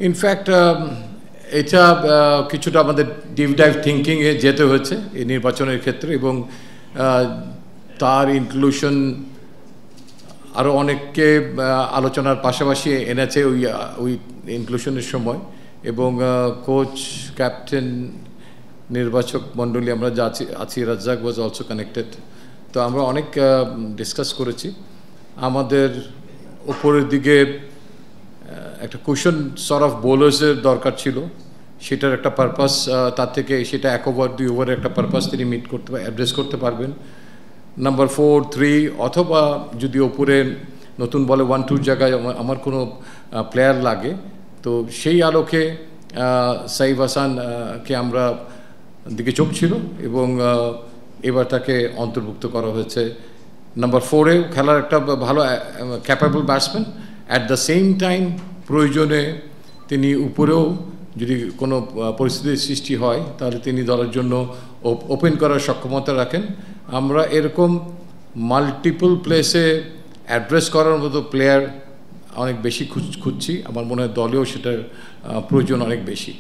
In fact এটা কিছুটা আমাদের ডিপ ডাইভ থিঙ্কিংয়ে যেতে হয়েছে এই নির্বাচনের ক্ষেত্রে, এবং তার ইনক্লুশন আরও অনেককে আলোচনার পাশাপাশি এনেছে ওই ইনক্লুশনের সময়। এবং কোচ, ক্যাপ্টেন, নির্বাচক মণ্ডলী আমরা যা আছি, রাজ্জাক ওয়াজ অলসো কানেক্টেড। তো আমরা অনেক ডিসকাস করেছি। আমাদের উপরের দিকে একটা কুশন সর অফ বোলার্সের দরকার ছিল, সেটার একটা পারপাস, তার থেকে সেটা 1 ওভার 2 ওভারের একটা পারপাস তিনি মিট করতে অ্যাড্রেস করতে পারবেন। নাম্বার 4, 3 অথবা যদি ওপরে নতুন বলে 1-2 জায়গায় আমার কোনো প্লেয়ার লাগে, তো সেই আলোকে সাইফ হাসানকে আমরা দিকে চোখ ছিল, এবং এবার তাকে অন্তর্ভুক্ত করা হয়েছে। নাম্বার 4-এ খেলার একটা ভালো capable batsman, at the same time প্রয়োজনে তিনি উপরেও যদি কোনো পরিস্থিতির সৃষ্টি হয় তাহলে তিনি দলের জন্য ওপেন করার সক্ষমতা রাখেন। আমরা এরকম মাল্টিপল প্লেসে অ্যাড্রেস করার মতো প্লেয়ার অনেক বেশি খুঁজছি। আমার মনে হয় দলেও সেটার প্রয়োজন অনেক বেশি।